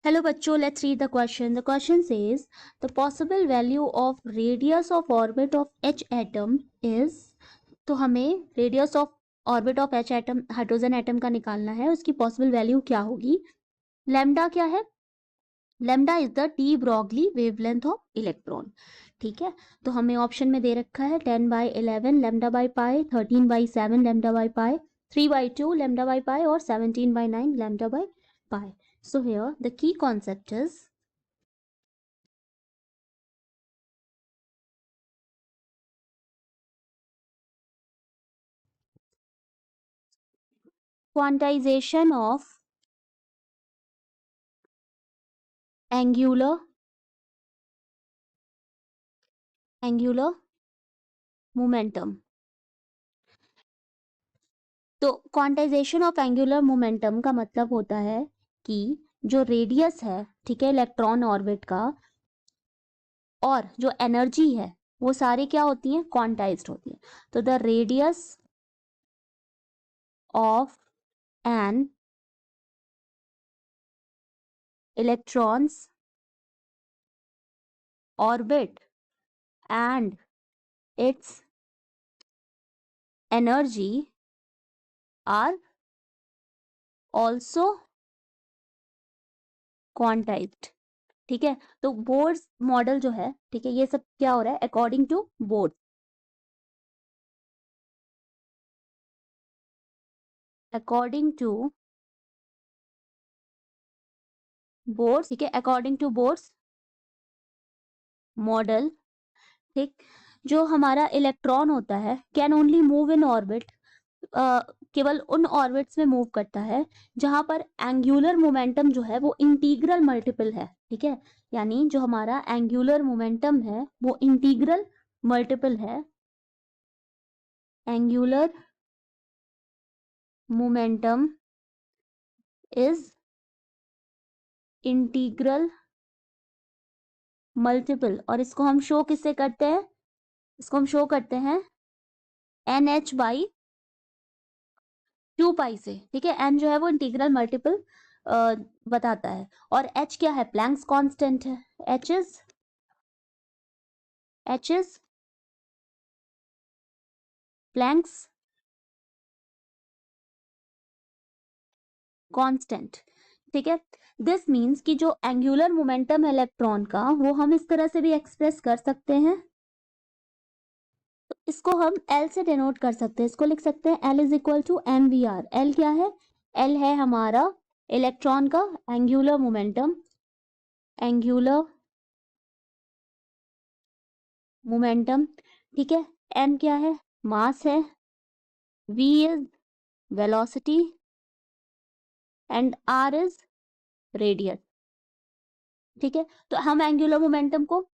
Hello बच्चों, let's read the question. The question says the possible value of radius of orbit of H atom is, तो हमें radius of orbit of H atom hydrogen atom का निकालना है. उसकी possible value क्या होगी? Lambda क्या है? Lambda is the D Broglie wavelength of electron. ठीक है, तो हमें ऑप्शन में दे रखा है 10/11 lambda by pi, 13/7 lambda by pi, 3/2 lambda by pi और 17/9 lambda by pi. So here the key concept is quantization of angular momentum. तो quantization of angular momentum का मतलब होता है कि जो रेडियस है, ठीक है, इलेक्ट्रॉन ऑर्बिट का, और जो एनर्जी है वो सारी क्या होती हैं? क्वांटाइज्ड होती है. तो the radius of an electron's orbit and its energy are also quantised. ठीक है, तो बोर्ड्स मॉडल जो है, ठीक है, ये सब क्या हो रहा है? According to board, according to boards, ठीक है, अकॉर्डिंग टू बोर्ड्स मॉडल. ठीक, जो हमारा इलेक्ट्रॉन होता है can only move in orbit, केवल उन ऑर्बिट्स में मूव करता है जहां पर एंगुलर मोमेंटम जो है वो इंटीग्रल मल्टीपल है. ठीक है, यानी जो हमारा एंगुलर मोमेंटम है वो इंटीग्रल मल्टीपल है. Angular momentum is integral multiple, और इसको हम शो किससे करते हैं? इसको हम शो करते हैं NH बाई 2 पाई से. ठीक है, n जो है वो इंटीग्रल मल्टीपल बताता है, और h क्या है? प्लैंक्स कांस्टेंट है. h is Planck's constant. ठीक है, दिस मीन्स कि जो एंगुलर मोमेंटम है इलेक्ट्रॉन का वो हम इस तरह से भी एक्सप्रेस कर सकते हैं. तो इसको हम L से डिनोट कर सकते हैं. इसको लिख सकते हैं L is equal to mvr. L क्या है? L है हमारा इलेक्ट्रॉन का एंगुलर मोमेंटम, एंगुलर मोमेंटम. ठीक है, m क्या है? मास है. v is velocity and r is radius. ठीक है, तो हम एंगुलर मोमेंटम को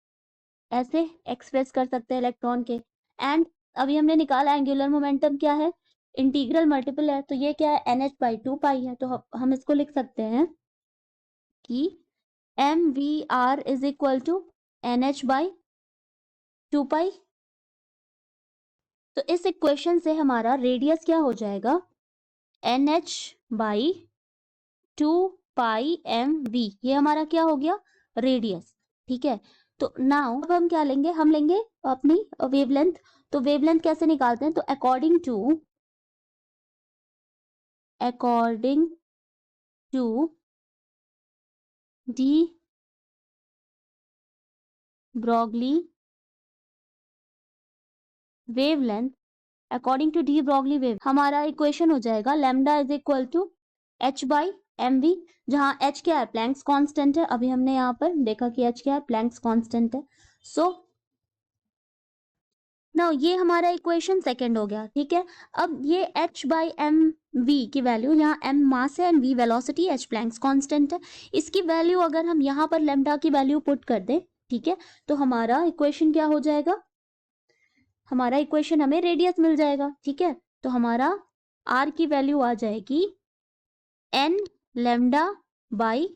ऐसे एक्सप्रेस कर सकते हैं इलेक्ट्रॉन के. एंड अभी हमने निकाला एंगुलर मोमेंटम क्या है? इंटीग्रल मल्टीपल है, तो ये क्या है? NH बाई 2 पाई है. तो हम इसको लिख सकते हैं कि mvr is equal to NH by 2 pi. तो इस इक्वेशन से हमारा रेडियस क्या हो जाएगा? NH by 2 pi mv. ये हमारा क्या हो गया? रेडियस. ठीक है, तो नाउ अब हम क्या लेंगे? हम लेंगे अपनी वेवलेंथ. तो वेवलेंथ कैसे निकालते हैं? तो according to de Broglie wavelength, according to de Broglie wave, हमारा इक्वेशन हो जाएगा lambda is equal to h by mv, जहां h क्या है? प्लैंक्स कांस्टेंट है. अभी हमने यहाँ पर देखा कि h क्या है? प्लैंक्स कांस्टेंट है. सो नाउ ये हमारा इक्वेशन सेकंड हो गया. ठीक है, अब ये h बाई एम वी की वैल्यू, यहाँ m मास है and v velocity, h Planck's constant है, इसकी वैल्यू अगर हम यहाँ पर लैम्डा की वैल्यू पुट कर दें, ठीक है, तो हमारा इक्वेशन क्या हो जाएगा? हमारा इक्वेशन हमें रेडियस मिल जाएगा. ठीक है, तो हमारा r की वैल्यू आ जाएगी n लैम्डा बाई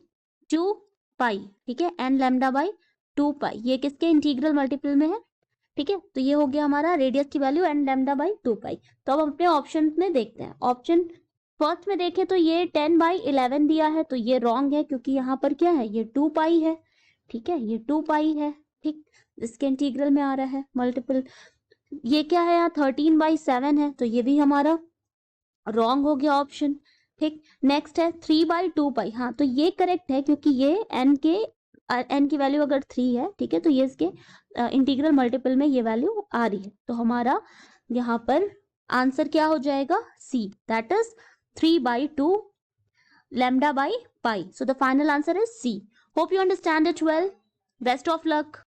2 पाई. ठीक है, n लैम्डा बाई 2 पाई, ये किसके इंटीग्रल मल्टीपल में है? ठीक है, तो ये हो गया हमारा रेडियस की value n lambda by 2 pi. तो अब हम अपने ऑप्शन में देखते हैं. ऑप्शन फर्स्ट में देखें तो ये 10/11 दिया है, तो ये रॉन्ग है क्योंकि यहाँ पर क्या है, ये 2 पाई है, ठीक है, ये 2 पाई है, ठीक, इसके इंटीग्रल में आ रहा है मल्टीपल। ये क्या है, यहाँ 13/7 है, तो ये भी हमारा रॉन्ग हो गया ऑप्शन, ठीक। नेक्स्ट है 3/2 पाई, हाँ तो ये करेक्ट है क्योंकि ये n की वैल्यू अगर 3 है, ठीक है, तो ये इसके इंटीग्रल मल्टीपल में ये वैल्यू आ रही है, तो हमारा यहाँ पर आंसर क्या हो जाएगा, सी, that is 3/2 lambda by pi. So the final answer is C. Hope you understand it well. Best of luck.